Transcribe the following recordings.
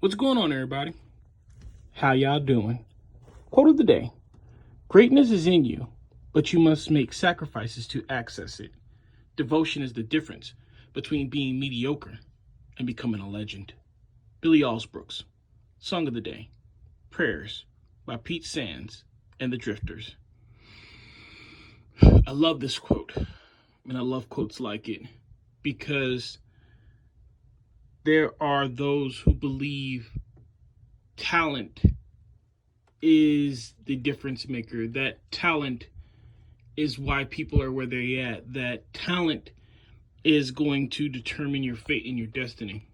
What's going on, everybody? How y'all doing? Quote of the day: greatness is in you, but you must make sacrifices to access it. Devotion is the difference between being mediocre and becoming a legend. Billy Alsbrooks. Song of the day: Prayers by Pete Sands and the Drifters. I love this quote, and I love quotes like it because there are those who believe talent is the difference maker, that talent is why people are where they're at, that talent is going to determine your fate and your destiny.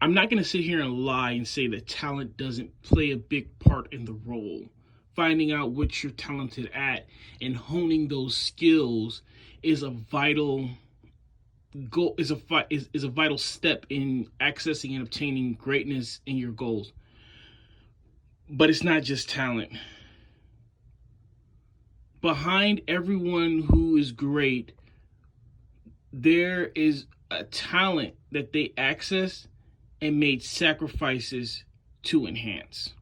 I'm not going to sit here and lie and say that talent doesn't play a big part in the role. Finding out what you're talented at and honing those skills is a vital goal, is a vital step in accessing and obtaining greatness in your goals. But it's not just talent. Behind everyone who is great, there is a talent that they access and made sacrifices to enhance.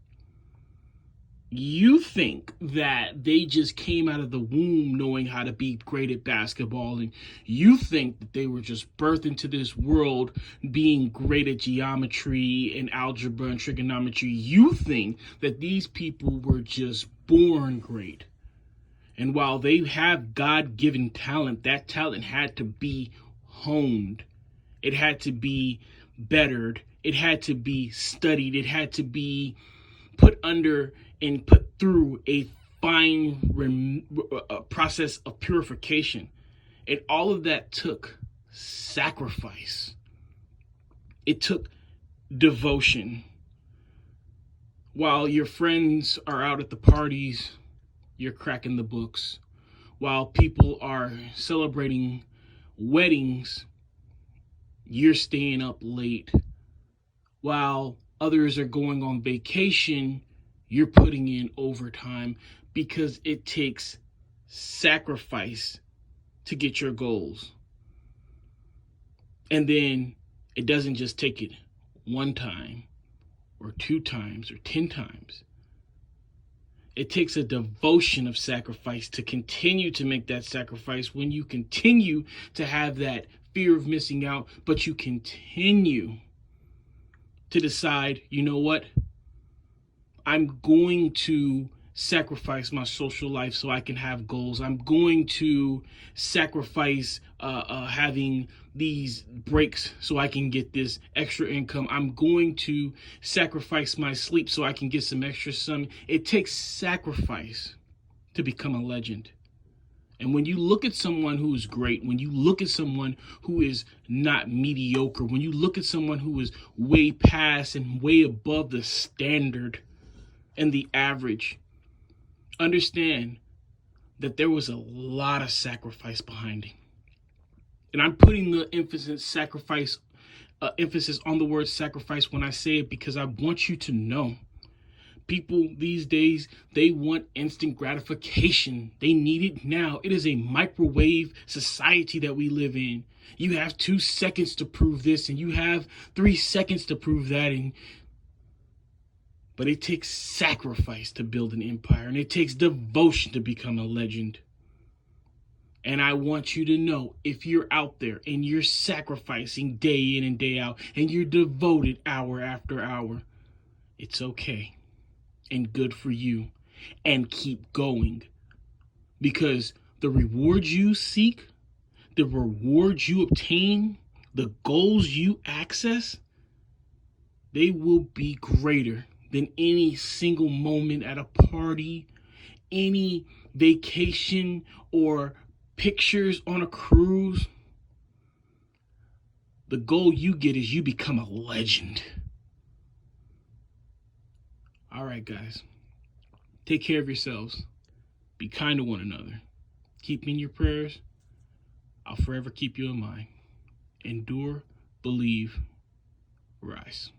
You think that they just came out of the womb knowing how to be great at basketball, and you think that they were just birthed into this world being great at geometry and algebra and trigonometry. You think that these people were just born great. And while they have God-given talent, that talent had to be honed. It had to be bettered. It had to be studied. It had to be put under and put through a fine process of purification. And all of that took sacrifice. It took devotion. While your friends are out at the parties, you're cracking the books. While people are celebrating weddings, you're staying up late. While others are going on vacation, you're putting in overtime, because it takes sacrifice to get your goals. And then it doesn't just take it one time or 2 times or 10 times. It takes a devotion of sacrifice to continue to make that sacrifice when you continue to have that fear of missing out, but you continue to decide, you know what? I'm going to sacrifice my social life so I can have goals. I'm going to sacrifice having these breaks so I can get this extra income. I'm going to sacrifice my sleep so I can get some extra sun. It takes sacrifice to become a legend. And when you look at someone who is great, when you look at someone who is not mediocre, when you look at someone who is way past and way above the standard and the average, understand that there was a lot of sacrifice behind it. And I'm putting the emphasis on the word sacrifice when I say it, because I want you to know people these days, they want instant gratification. They need it now. It is a microwave society that we live in. You have 2 seconds to prove this, and you have 3 seconds to prove that. But it takes sacrifice to build an empire, and it takes devotion to become a legend. And I want you to know, if you're out there and you're sacrificing day in and day out, and you're devoted hour after hour, it's okay and good for you. And keep going, because the rewards you seek, the rewards you obtain, the goals you access, they will be greater than any single moment at a party, any vacation, or pictures on a cruise. The goal you get is you become a legend. All right, guys. Take care of yourselves. Be kind to one another. Keep me in your prayers. I'll forever keep you in mind. Endure, believe, rise.